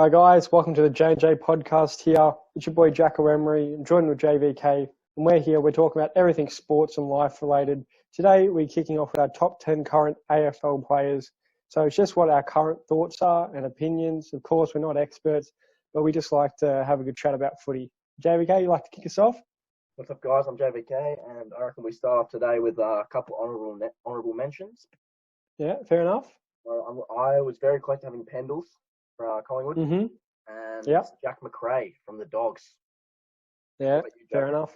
Hi guys, welcome to the J&J podcast here. It's your boy Jacko Emery, joined with JVK, and we're here, we're talking about everything sports and life related. Today we're kicking off with our top 10 current AFL players. So it's just what our current thoughts are and opinions. Of course, we're not experts, but we just like to have a good chat about footy. JVK, you like to kick us off? What's up, guys? I'm JVK, and I reckon we start off today with a couple honourable mentions. Yeah, fair enough. I was very close to having Pendles for Collingwood, and Jack Macrae from the Dogs. Yeah, fair enough.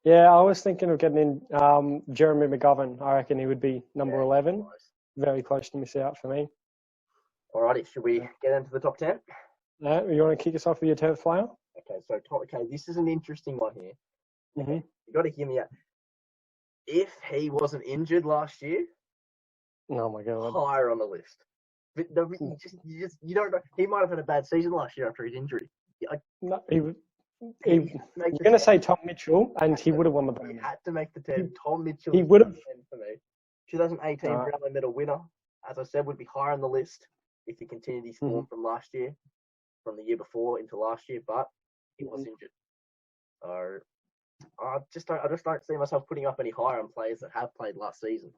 Yeah, I was thinking of getting in Jeremy McGovern. I reckon he would be number 11. Close. Very close to miss out for me. Alrighty, should we get into the top 10? Yeah, you want to kick us off with your 10th player? Okay, this is an interesting one here. Mm-hmm. You got to hear me out. If he wasn't injured last year, oh my god, higher on the list. But you don't know. He might have had a bad season last year after his injury. No, you're going to say Tom Mitchell, and he would have won the game. He had to make the 10. Tom Mitchell. He would have. For me. 2018 Brownlow medal winner, as I said, would be higher on the list if he continued his form from last year, from the year before into last year. But he was injured. So I just don't see myself putting up any higher on players that have played last season.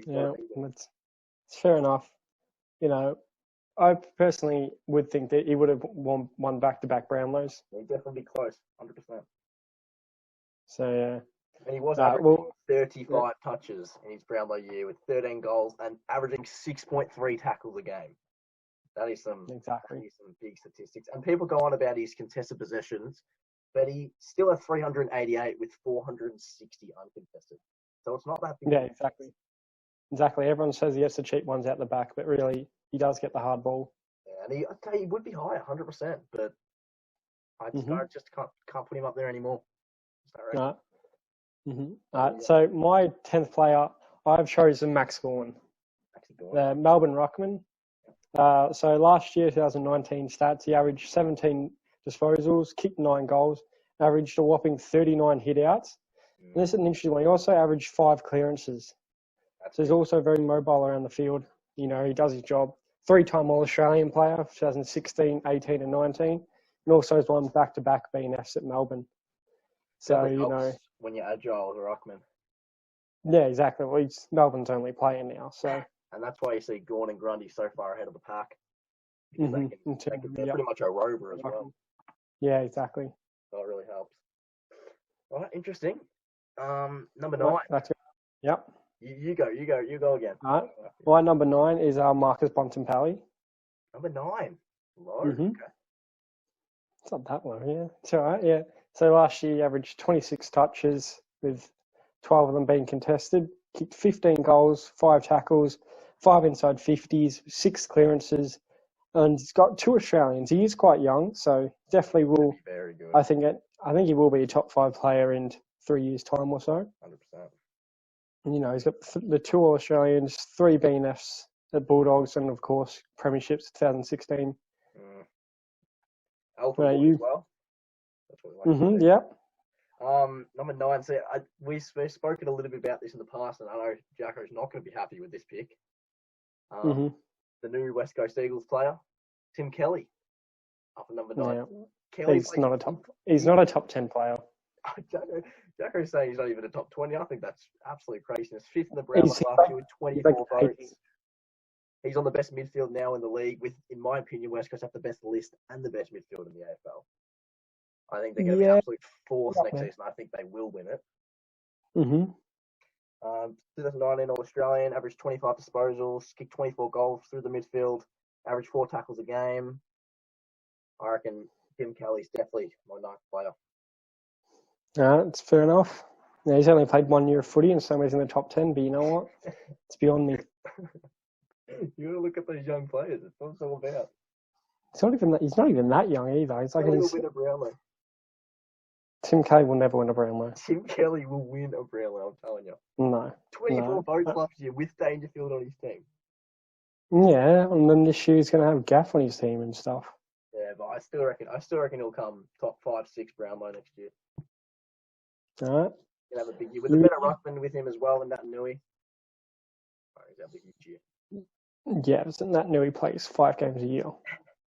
Yeah, it's fair enough. You know, I personally would think that he would have won back-to-back Brownlows. He'd definitely be close, 100%. So, yeah. And he was averaging 35 touches in his Brownlow year with 13 goals and averaging 6.3 tackles a game. That is some big statistics. And people go on about his contested possessions, but he still has 388 with 460 uncontested. So it's not that big. Yeah, exactly. Exactly. Everyone says he has the cheap ones out the back, but really, he does get the hard ball. Yeah, and I'd say he would be higher, 100%, but I just can't put him up there anymore. No. So my 10th player, I've chosen Max Gawn, the Melbourne Ruckman. So last year, 2019 stats, he averaged 17 disposals, kicked 9 goals, averaged a whopping 39 hit-outs. And this is an interesting one. He also averaged 5 clearances. So he's also very mobile around the field. You know, he does his job. 3-time All-Australian player, 2016, 18 and 19. And also has won back-to-back BNFs at Melbourne. So, you know. When you're agile as a ruckman. Yeah, exactly. Well, Melbourne's only playing now, so. And that's why you see Gawn and Grundy so far ahead of the pack. They're pretty much a rover as well. Yeah, exactly. So it really helps. All right, interesting. Number 9. That's it. Yep. You go again. All right. My number 9 is Marcus Bontempelli. Number 9. Low. Mm-hmm. Okay. It's not that low, yeah. It's all right, yeah. So last year he averaged 26 touches with 12 of them being contested, kicked 15 goals, 5 tackles, 5 inside 50s, 6 clearances, and he's got 2 Australians. He is quite young, so definitely will. Very good. I think he will be a top 5 player in 3 years' time or so. 100%. You know, he's got the 2 All-Australians, 3 BNFs at Bulldogs, and of course premierships 2016. Alpha as well. That's what we like. Yeah. Number 9. So we've spoken a little bit about this in the past, and I know Jacko's not going to be happy with this pick. The new West Coast Eagles player, Tim Kelly, up at number 9. Yeah. Kelly's he's not a top 10 player. Jacko's saying he's not even a top 20. I think that's absolute craziness. 5th in the Brownlow last year with 24 votes. He's on the best midfield now in the league with, in my opinion, West Coast have the best list and the best midfield in the AFL. I think they're going to be absolute 4th next season. I think they will win it. 2019 All-Australian, averaged 25 disposals, kicked 24 goals through the midfield, averaged 4 tackles a game. I reckon Tim Kelly's definitely my 9th player. It's fair enough. Yeah, he's only played 1 year of footy and so he's in the top 10, but you know what? It's beyond me. You got to look at those young players. It's what it's all about. He's not even that young either. He's like Kelly will win a Brownlow. Tim Kelly will never win a Brownlow. Tim Kelly will win a Brownlow, I'm telling you. No. 24 votes last year with Dangerfield on his team. Yeah, and then this year he's going to have Gaff on his team and stuff. Yeah, but I still reckon he'll come top 5, 6 Brownlow next year. All right. He'll have a big year. With a better ruckman with him as well than Nat Nui. He's having a huge year. Yeah, Nat Nui plays 5 games a year.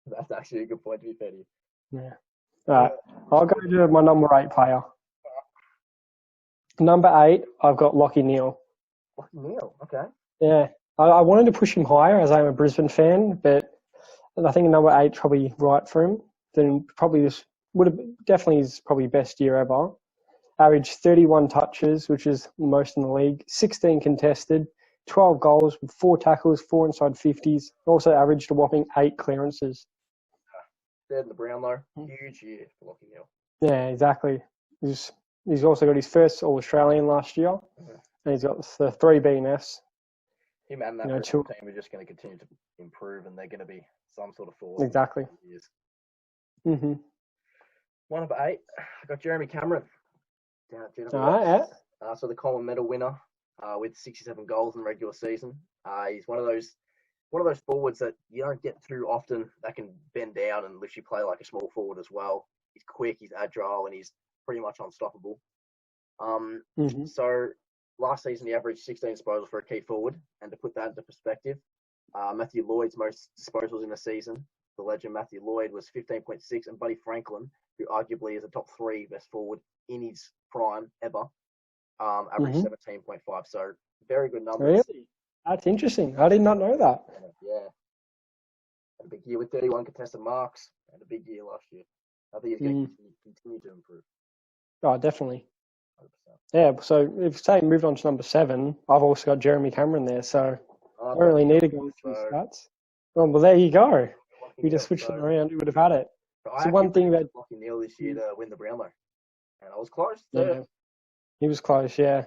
That's actually a good point to be fair to you. Yeah. All right. I'll go to my number 8 player. Number 8, I've got Lachie Neale. Lachie Neale, okay. Yeah. I wanted to push him higher as I'm a Brisbane fan, but I think number 8 is probably right for him. Then probably this would have definitely his probably best year ever. Averaged 31 touches, which is most in the league. 16 contested, 12 goals with 4 tackles, 4 inside 50s. Also averaged a whopping 8 clearances. Third in the Brownlow. Huge year for Lachie Neale. Yeah, exactly. He's also got his first All-Australian last year, and he's got the 3 BNFs. Him and that team are just going to continue to improve, and they're going to be some sort of force. Exactly. Mm-hmm. One of 8, I got Jeremy Cameron. Down at GWS. Yeah. So the Coleman Medal winner with 67 goals in the regular season. He's one of those forwards that you don't get through often that can bend down and literally play like a small forward as well. He's quick, he's agile, and he's pretty much unstoppable. So last season he averaged 16 disposals for a key forward, and to put that into perspective, Matthew Lloyd's most disposals in the season, the legend Matthew Lloyd, was 15.6, and Buddy Franklin, who arguably is a top 3 best forward in his prime ever, averaged 17.5. So very good numbers. Really? That's interesting. I did not know that. Yeah. Had a big year with 31 contested marks, and a big year last year. I think he's going to continue to improve. Oh, definitely. 100%. Yeah, so if say moved on to number 7, I've also got Jeremy Cameron there, so I don't really need to go through stats. Well, there you go. We just switched it around, we would have had it. So one thing that Lachie Neale this year to win the Brownlow, and I was close. Yeah, he was close. Yeah,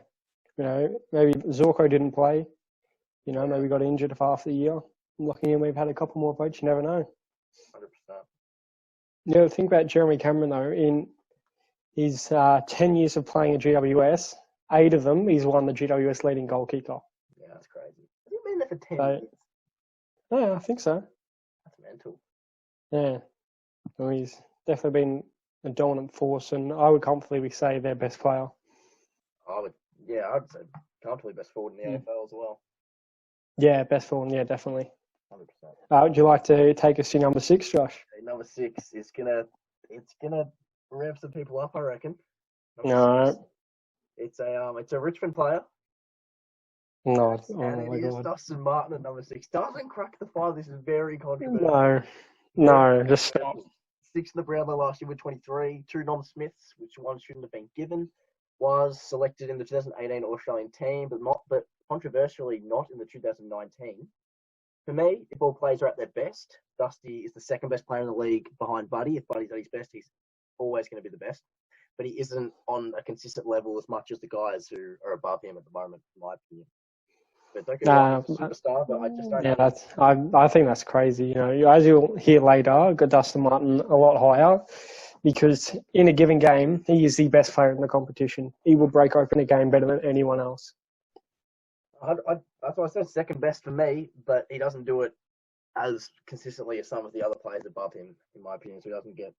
maybe Zorko didn't play. Maybe got injured for half the year. Lucky him, we've had a couple more votes. You never know. 100%. The thing about Jeremy Cameron though, in his 10 years of playing at GWS, 8 of them he's won the GWS leading goal kicker. Yeah, that's crazy. Has he been there for 10 years? Yeah, I think so. That's mental. Yeah. Well, he's definitely been a dominant force, and I would comfortably say their best player. I'd say comfortably best forward in the AFL as well. Yeah, best forward, yeah, definitely. 100%. Would you like to take us to number 6, Josh? Number 6 is gonna rev some people up, I reckon. No. It's a Richmond player. No, and it is Dustin Martin at number 6. Doesn't crack the 5. This is very controversial. No, just stop. 6 in the Brownlow last year with 23. 2 Norm Smiths, which one shouldn't have been given. Was selected in the 2018 Australian team, but controversially not in the 2019. For me, if all players are at their best, Dusty is the second best player in the league behind Buddy. If Buddy's at his best, he's always going to be the best. But he isn't on a consistent level as much as the guys who are above him at the moment, in my opinion. But don't get me wrong, he's a superstar, but I just don't. Yeah, I think that's crazy. As you'll hear later, I've got Dustin Martin a lot higher because in a given game, he is the best player in the competition. He will break open a game better than anyone else. That's why I said second best for me, but he doesn't do it as consistently as some of the other players above him, in my opinion. So he doesn't get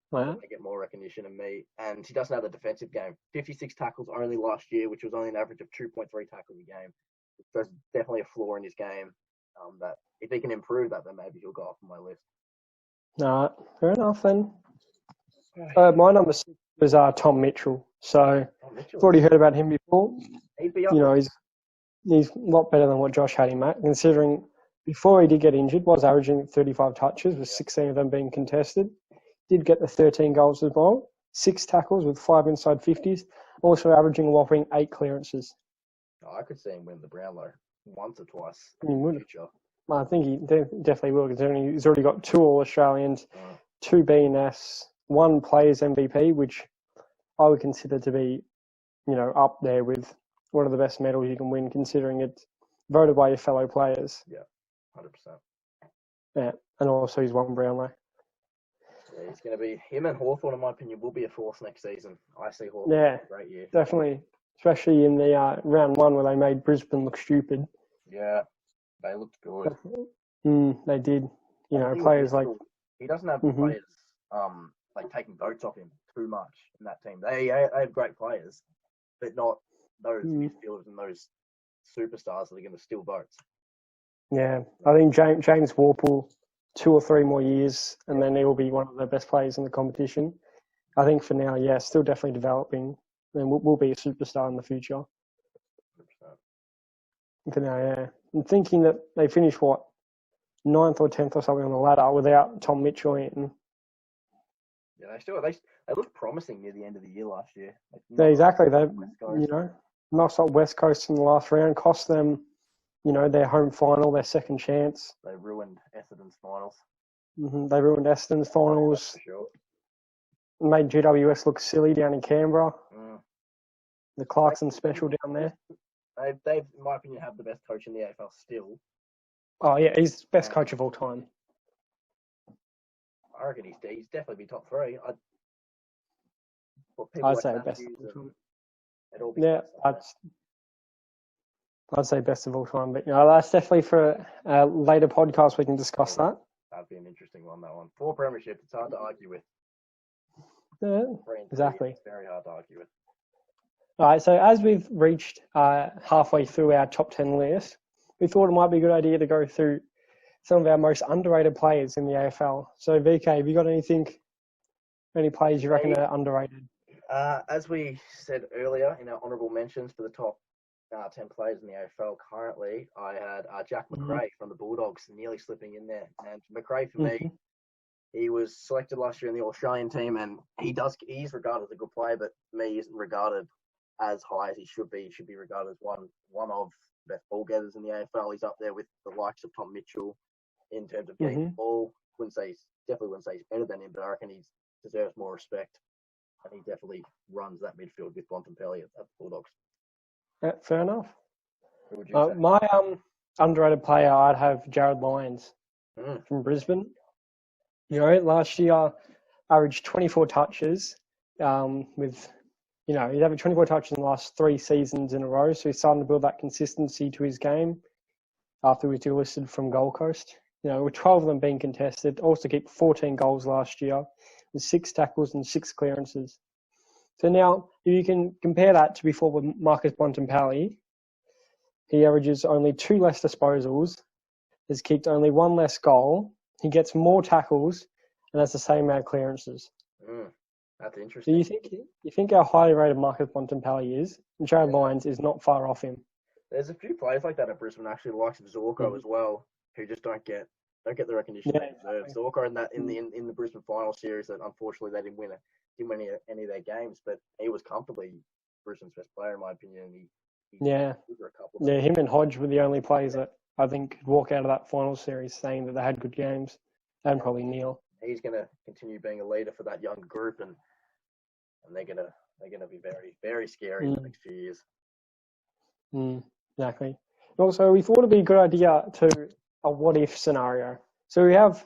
more recognition than me, and he doesn't have the defensive game. 56 tackles only last year, which was only an average of 2.3 tackles a game. There's definitely a flaw in his game. That if he can improve that, then maybe he'll go off on my list. No, fair enough then. My number 6 was Tom Mitchell. So I've already heard about him before. He's a lot better than what Josh had him at, considering before he did get injured, was averaging 35 touches, with 16 of them being contested. Did get the 13 goals as well, 6 tackles with 5 inside 50s, also averaging a whopping 8 clearances. I could see him win the Brownlow once or twice in the future. I think he definitely will, considering he's already got 2 All-Australians, 2 BNS, 1 Players MVP, which I would consider to be, up there with one of the best medals you can win, considering it's voted by your fellow players. Yeah, 100%. Yeah, and also he's won Brownlow. Yeah, he's going to be, him and Hawthorn, in my opinion, will be a force next season. I see Hawthorn a great year. Definitely. Especially in the round 1 where they made Brisbane look stupid. Yeah, they looked good. They did. Players like... He doesn't have players taking votes off him too much in that team. They have great players, but not those midfielders and those superstars that are going to steal votes. Yeah, I think James Worpel 2 or 3 more years, and then he will be one of the best players in the competition. I think for now, yeah, still definitely developing, and will be a superstar in the future. 100%. For now, yeah. I'm thinking that they finished, 9th or 10th or something on the ladder without Tom Mitchell in. Yeah, they looked promising near the end of the year last year. Yeah, exactly. They, knocked up West Coast in the last round, cost them, their home final, their second chance. They ruined Essendon's finals. They ruined Essendon's finals. For sure. Made GWS look silly down in Canberra. The Clarkson special down there. They, in my opinion, have the best coach in the AFL still. Oh, yeah, he's the best coach of all time. I reckon he's definitely be top 3. I'd say best of all time. Yeah, I'd say best of all time. But, that's definitely for a later podcast we can discuss that. That'd be an interesting one, that one. 4 premierships, it's hard to argue with. Yeah, exactly. It's very hard to argue with. All right, so as we've reached halfway through our top 10 list, we thought it might be a good idea to go through some of our most underrated players in the AFL. So, VK, have you got any players you reckon are underrated? As we said earlier in our honourable mentions for the top 10 players in the AFL currently, I had Jack Macrae from the Bulldogs nearly slipping in there. And Macrae, for me, he was selected last year in the Australian team, and he's regarded as a good player, but for me, he isn't regarded as high as he should be. He should be regarded as one of the best ball getters in the AFL. He's up there with the likes of Tom Mitchell in terms of getting the ball. Definitely wouldn't say he's better than him, but I reckon he deserves more respect. And he definitely runs that midfield with Bontempelli at the Bulldogs. Yeah, fair enough. Who would you say? My underrated player, I'd have Jared Lyons from Brisbane. Last year averaged 24 touches with, he's averaged 24 touches in the last 3 seasons in a row. So he's starting to build that consistency to his game after he was delisted from Gold Coast. With 12 of them being contested, also kicked 14 goals last year with 6 tackles and 6 clearances. So now, if you can compare that to before with Marcus Bontempelli, he averages only 2 less disposals, has kicked only 1 less goal, he gets more tackles, and has the same amount of clearances. That's interesting. So you think how highly rated Marcus Bontempelli is, and Jared Lyons is not far off him. There's a few players like that at Brisbane, actually, the likes of Zorko as well, who just don't get the recognition they deserve. Exactly. Zorko in the Brisbane final series, that unfortunately they didn't win any of their games, but he was comfortably Brisbane's best player in my opinion. Him and Hodge were the only players that I think could walk out of that final series saying that they had good games, and probably Neil. He's going to continue being a leader for that young group, and they're going to be very, very scary in the next few years. Exactly. Also, we thought it'd be a good idea to a what-if scenario. So we have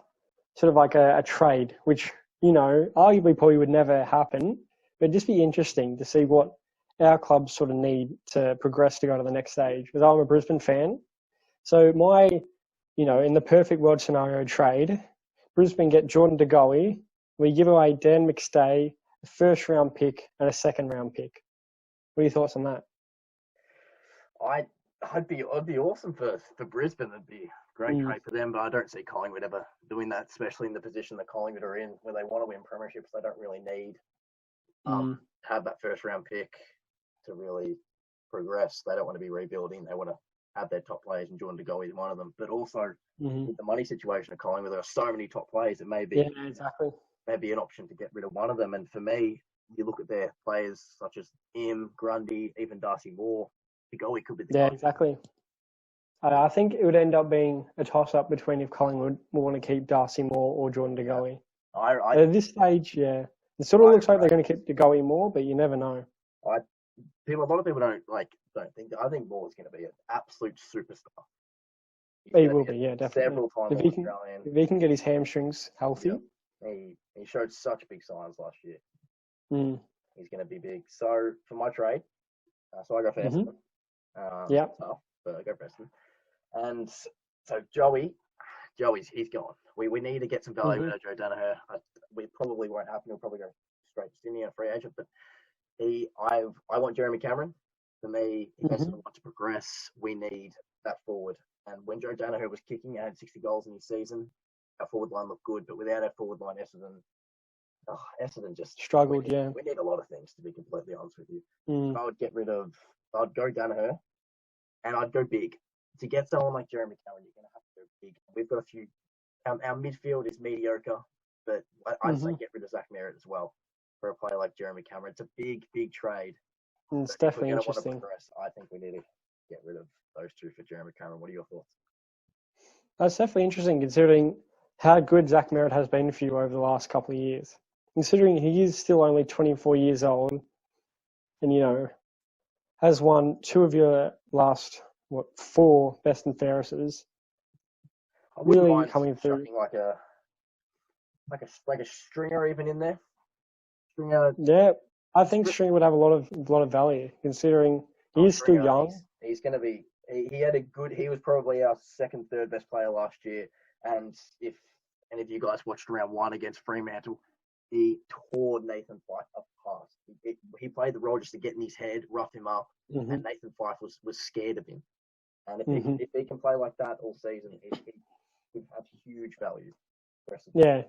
sort of like a trade, which, arguably probably would never happen, but it'd just be interesting to see what our clubs sort of need to progress to go to the next stage. Because I'm a Brisbane fan. So in the perfect world scenario trade, Brisbane get Jordan De Goey, we give away Dan McStay, a first-round pick and a second-round pick. What are your thoughts on that? I'd be awesome for Brisbane. It'd be a great trade for them, but I don't see Collingwood ever doing that, especially in the position that Collingwood are in, where they want to win premierships. They don't really need have that first-round pick to really progress. They don't want to be rebuilding. They want to have their top players, and Jordan De Goey is one of them. But also, with the money situation of Collingwood, there are so many top players. It may be maybe an option to get rid of one of them. And for me, you look at their players such as Grundy, even Darcy Moore. De Goey could be the guy. Exactly. I think it would end up being a toss-up between if Collingwood will want to keep Darcy Moore or Jordan De Goey. At this stage, it sort of looks like they're going to keep De Goey more, but you never know. A lot of people don't think. I think Moore's going to be an absolute superstar. He will be, definitely. Several times if he can get his hamstrings healthy. He showed such big signs last year. He's going to be big. So for my trade, so I go for Essendon. Tough, but I go for Essendon. And so he's gone. We need to get some value out of Joe Daniher. We probably won't happen. He'll probably go straight to Sydney on a free agent, but I want Jeremy Cameron. For me, if Essendon want to progress, we need that forward. And when Joe Daniher was kicking, he had 60 goals in his season. our forward line looked good, but without our forward line, Essendon just struggled. We need a lot of things, to be completely honest with you. I would I'd go Danaher, and I'd go big. To get someone like Jeremy Cameron, you're going to have to go big. We've got a few. Our midfield is mediocre, but I'd say get rid of Zach Merrett as well for a player like Jeremy Cameron. It's a big, big trade. It's definitely interesting. I think we need to get rid of those two for Jeremy Cameron. What are your thoughts? That's definitely interesting, considering how good Zach Merrett has been for you over the last couple of years. Considering he is still only 24 years old, and has won 2 of your last 4 best and fairnesses. Really coming through. Like a Stringer even in there. Yeah, I think Stringer would have a lot of value, considering he is still young. He's going to be. He was probably our second, third best player last year. And if any of you guys watched round 1 against Fremantle, he tore Nathan Fyfe apart. He played the role just to get in his head, rough him up, and Nathan Fyfe was scared of him. And if he can play like that all season, he could have huge value. Yeah.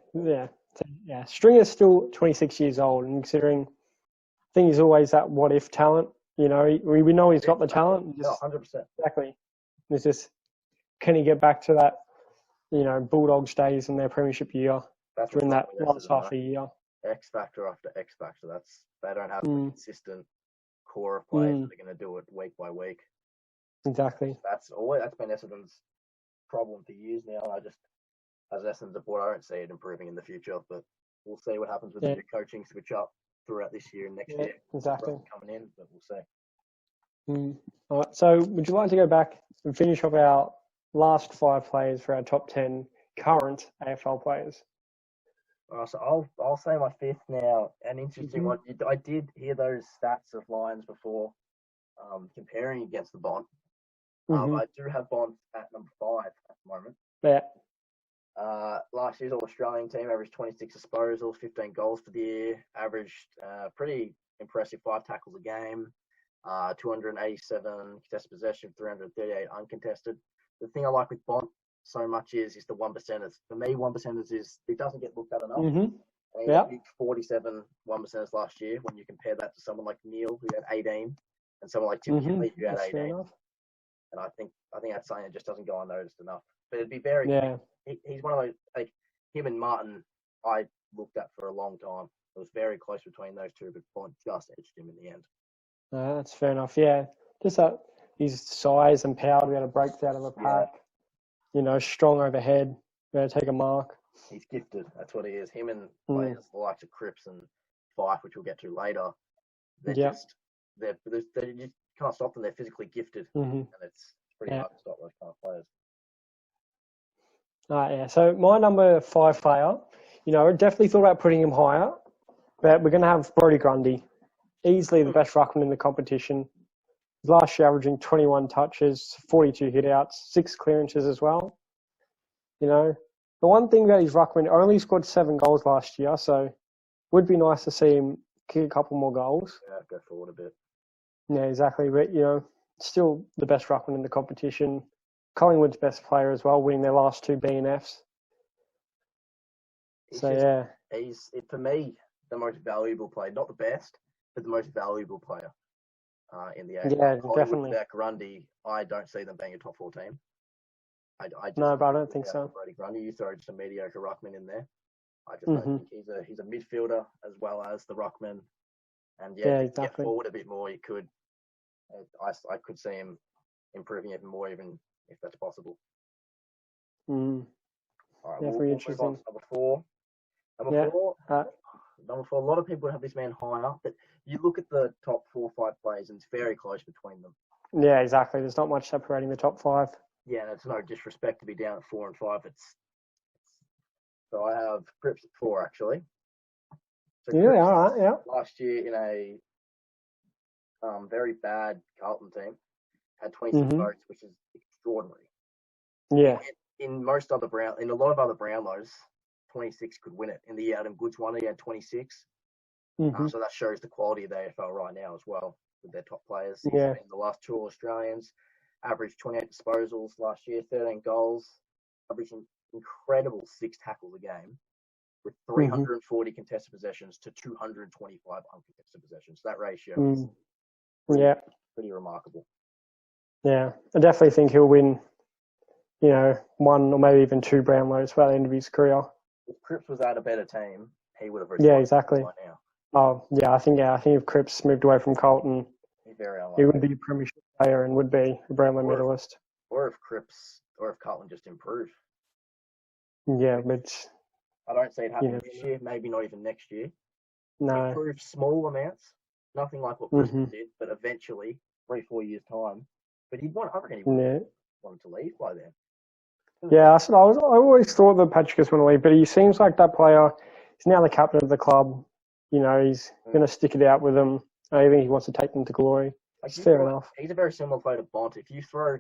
Stringer's still 26 years old, and considering, I think he's always that what-if talent. We know he's got the talent. 100%. Exactly. It's just, can he get back to that, Bulldogs days in their premiership year during that last half a year? X factor after X factor. They don't have a consistent core of players that are going to do it week by week. Exactly. That's been Essendon's problem for years now. As Essendon support, I don't see it improving in the future, but we'll see what happens with the new coaching switch up throughout this year and next year. Exactly. Coming in, but we'll see. All right. So, would you like to go back and finish off our last 5 players for our top 10 current AFL players? So I'll say my 5th now. An interesting one. I did hear those stats of Lions before, comparing against the Bont. I do have Bont at number 5 at the moment. Yeah. Last year's All-Australian team averaged 26 disposals, 15 goals for the year, averaged pretty impressive 5 tackles a game, 287 contested possession, 338 uncontested. The thing I like with Bont so much is the 1%ers. For me, 1%ers it doesn't get looked at enough. He 47 1%ers last year. When you compare that to someone like Neil, who had 18, and someone like Tim Kelly, who had 18. And I think that's something that just doesn't go unnoticed enough. But it'd be very. Yeah. He's one of those, like him and Martin. I looked at for a long time. It was very close between those two, but Bont just edged him in the end. That's fair enough. Yeah, just that his size and power to be able to break out of the pack. Strong overhead, be able to take a mark. He's gifted. That's what he is. Him and players the likes of Cripps and Fyfe, which we'll get to later. You can't stop them. They're physically gifted, and it's pretty hard to stop those kind of players. So my number 5 player, I definitely thought about putting him higher, but we're going to have Brodie Grundy, easily the best ruckman in the competition. Last year averaging 21 touches, 42 hit-outs, 6 clearances as well. The one thing about his ruckman, only scored 7 goals last year, so would be nice to see him kick a couple more goals. Yeah, go forward a bit. Yeah, exactly. But, still the best ruckman in the competition. Collingwood's best player as well, winning their last 2 BNFs. He's, for me, the most valuable player. Not the best, but the most valuable player. In the AFL. Yeah, definitely. Without Grundy, I don't see them being a top 4 team. But I don't think so. Brodie Grundy, you throw just a mediocre ruckman in there. I just don't think he's a midfielder as well as the ruckman. And exactly. Get forward a bit more, he could. I could see him improving even more, even if that's possible. All right, definitely interesting. Number 4. Number 4, a lot of people have this man higher, but you look at the top 4 or 5 players, and it's very close between them. Yeah, exactly. There's not much separating the top 5. Yeah, and it's no disrespect to be down at 4 and 5. So I have Cripps at 4, actually. So all right, yeah. Last year in a very bad Carlton team, had 26 votes, which is extraordinary. Yeah. In a lot of other Brownlows, 26 could win it. In the year Adam Goods won, he had 26. So that shows the quality of the AFL right now as well with their top players. Yeah. In the last 2 Australians, averaged 28 disposals last year, 13 goals, averaging incredible 6 tackles a game with 340 contested possessions to 225 uncontested possessions. That ratio is pretty remarkable. Yeah, I definitely think he'll win, 1 or maybe even 2 Brownlows by the end of his career. If Cripps was at a better team, he would have retired. Yeah, exactly. Right now. Oh, yeah, I think if Cripps moved away from Carlton, he would be a premiership player and would be a Brownlow medalist. Or if Carlton just improved. Yeah, but I don't see it happening this year, maybe not even next year. No. Improve small amounts, nothing like what Brisbane did, but eventually, 3-4 years' time. But I reckon he wanted to leave by then. Yeah, I always thought that Patrick was going to leave, but he seems like that player. He's now the captain of the club. He's going to stick it out with them. I think he wants to take them to glory. It's fair enough. He's a very similar player to Bont. If you throw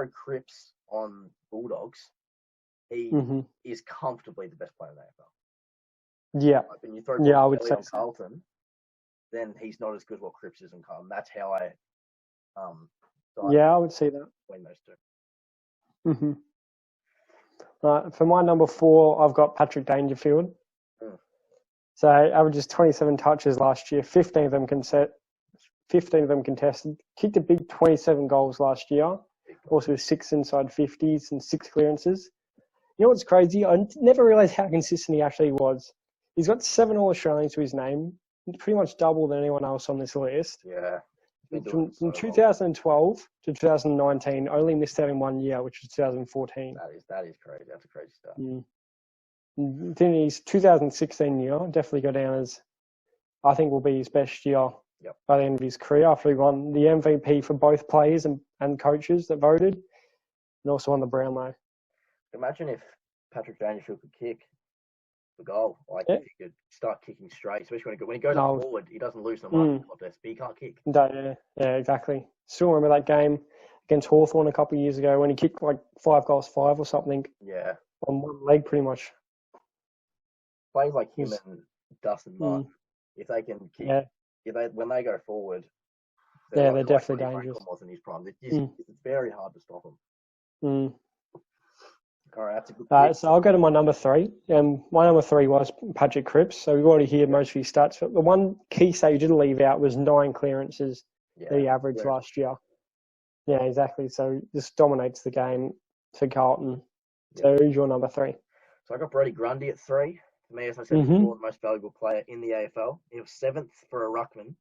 Cripps on Bulldogs, he is comfortably the best player in the AFL. Yeah. Like when you throw I would say on Carlton, then he's not as good as what Cripps is in Carlton. That's how I I would see that. Between those two. For my number 4, I've got Patrick Dangerfield. So averages 27 touches last year, 15 of them contested. Kicked a big 27 goals last year. Also with 6 inside 50s and 6 clearances. You know what's crazy? I never realised how consistent he actually was. He's got 7 All-Australians to his name, pretty much double than anyone else on this list. Yeah. From 2012 to 2019, only missed out in 1 year, which was 2014. That is crazy. That's a crazy start. Then his 2016 year definitely go down as, I think, will be his best year by the end of his career after he won the MVP for both players and coaches that voted, and also won the Brownlow. Imagine if Patrick Dangerfield could kick the goal. If he could start kicking straight, especially when he goes forward, he doesn't lose the mark contest, but he can't kick. Yeah, exactly. Still remember that game against Hawthorn a couple of years ago when he kicked 5 goals 5 or something. Yeah. On one leg, pretty much. Players like him and Dustin Martin, if they can kick, when they go forward, they're definitely dangerous. Was in his prime. It's very hard to stop them. All right, that's a good pick. So I'll go to my number 3. My number 3 was Patrick Cripps. So we've already heard most of his stats. But the one key stat you did leave out was 9 clearances that he averaged last year. Yeah, exactly. So this dominates the game for Carlton. So who's your number 3? So I got Brody Grundy at 3. For me, as I said before, the most valuable player in the AFL. He was 7th for a ruckman.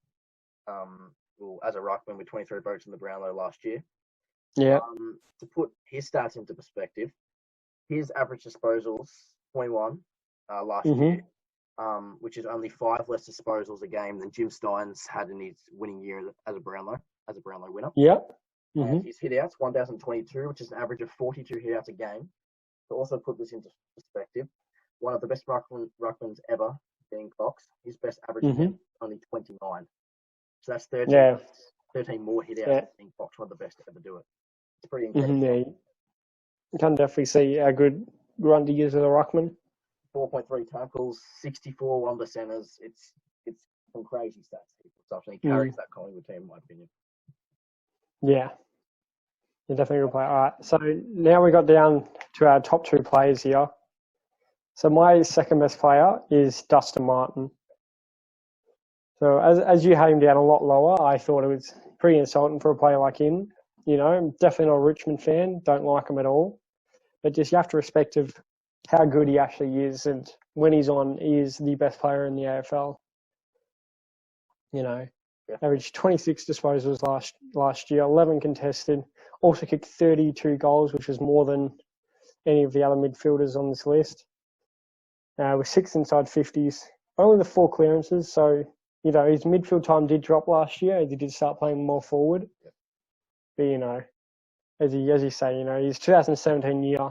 As a ruckman with 23 votes in the Brownlow last year. Yeah. To put his stats into perspective, his average disposals, 21 last year, which is only 5 less disposals a game than Jim Steins had in his winning year as a Brownlow winner. Yeah. And his hitouts, 1,022, which is an average of 42 hitouts a game. To also put this into perspective, one of the best ruckmans ever, being Cox, his best average only 29. So that's 13 more hitouts than being Cox, one of the best to ever do it. It's pretty incredible. You can definitely see how good Grundy is as a ruckman. 4.3 tackles, 64 one centers. It's some crazy stats. And he carries that Collingwood team, in my opinion. Yeah. You're definitely a good player. All right. So now we got down to our top 2 players here. So my second best player is Dustin Martin. So as you had him down a lot lower, I thought it was pretty insulting for a player like him. I'm definitely not a Richmond fan. Don't like him at all. But just you have to respect of how good he actually is, and when he's on, he is the best player in the AFL. Averaged 26 disposals last year, 11 contested. Also kicked 32 goals, which is more than any of the other midfielders on this list. With 6 inside 50s, only the 4 clearances. So his midfield time did drop last year. He did start playing more forward. But as you say, his 2017 year,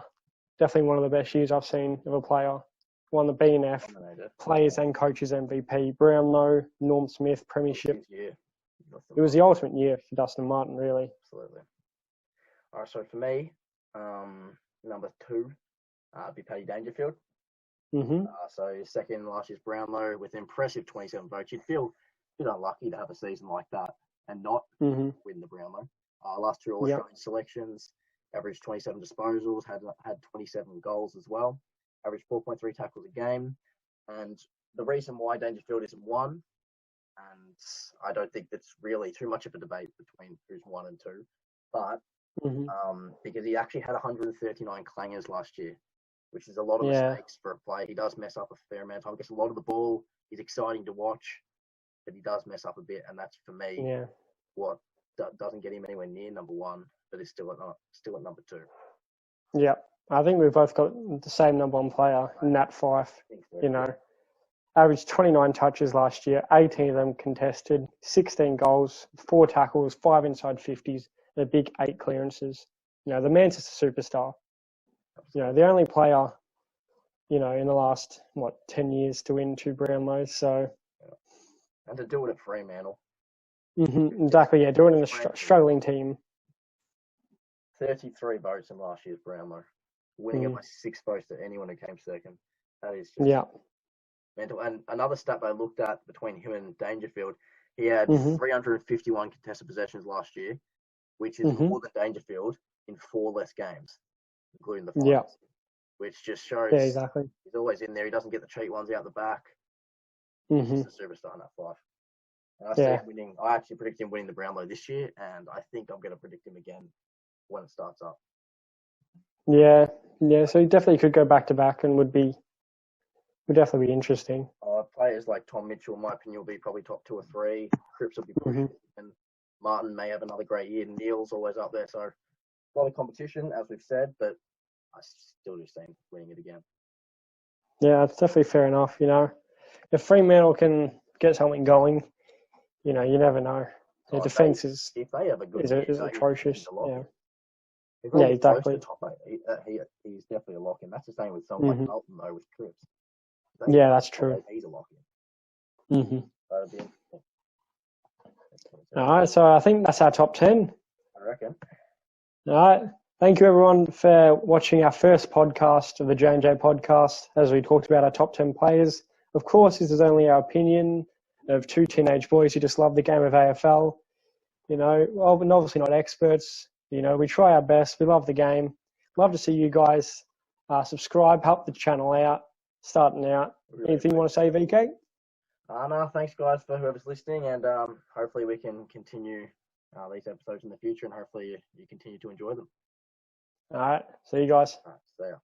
definitely one of the best years I've seen of a player. Won the BNF, Players and Coaches MVP, Brownlow, Norm Smith, Premiership. It was the ultimate year for Dustin Martin, really. Absolutely. All right, so for me, number 2, be Paddy Dangerfield. So second last year's Brownlow with impressive 27 votes. You'd feel a bit unlucky to have a season like that and not win the Brownlow. Last 2 All-Australian selections, averaged 27 disposals, had 27 goals as well, averaged 4.3 tackles a game. And the reason why Dangerfield isn't one, and I don't think that's really too much of a debate between who's 1 and 2, but because he actually had 139 clangers last year, which is a lot of mistakes for a player. He does mess up a fair amount of time. Gets a lot of the ball. He's exciting to watch, but he does mess up a bit, and that's for me what doesn't get him anywhere near number 1, but is still at number 2. Yeah, I think we've both got the same number 1 player, Nat Fyfe. You know, averaged 29 touches last year, 18 of them contested, 16 goals, 4 tackles, 5 inside 50s, and a big 8 clearances. You know, the man's just a superstar. You know, the only player, you know, in the last, 10 years to win 2 Brownlows, so... And to do it at Fremantle. Exactly, yeah, doing it in a struggling team. 33 votes in last year's Brownlow, winning it by 6 votes to anyone who came second. That is just mental. And another stat I looked at between him and Dangerfield, he had 351 contested possessions last year, which is more than Dangerfield in 4 less games, including the finals. Which just shows he's always in there. He doesn't get the cheap ones out the back. He's just a superstar in that Fyfe. And I see him winning. I actually predict him winning the Brownlow this year, and I think I'm going to predict him again when it starts up. Yeah. So he definitely could go back to back, and would definitely be interesting. Players like Tom Mitchell, in my opinion, will be probably top 2 or 3. Cripps will be pushing, and Martin may have another great year. Neil's always up there, so a lot of competition, as we've said, but I still do see him winning it again. Yeah, it's definitely fair enough. You know, if Fremantle can get something going, you know, you never know. The defence is atrocious. Yeah, exactly. He's definitely a lock-in. That's the same with someone like Dalton, though, with Cripps. Yeah, that's true. He's a lock-in. That'd be interesting. All right, so I think that's our top 10. I reckon. All right. Thank you, everyone, for watching our first podcast of the J&J podcast, as we talked about our top 10 players. Of course, this is only our opinion of 2 teenage boys who just love the game of AFL. You know, well, we're obviously not experts. You know, we try our best. We love the game. Love to see you guys subscribe, help the channel out, starting out. Anything you want to say, VK? No, thanks, guys, for whoever's listening, and hopefully we can continue these episodes in the future, and hopefully you continue to enjoy them. All right. See you guys. All right, see ya.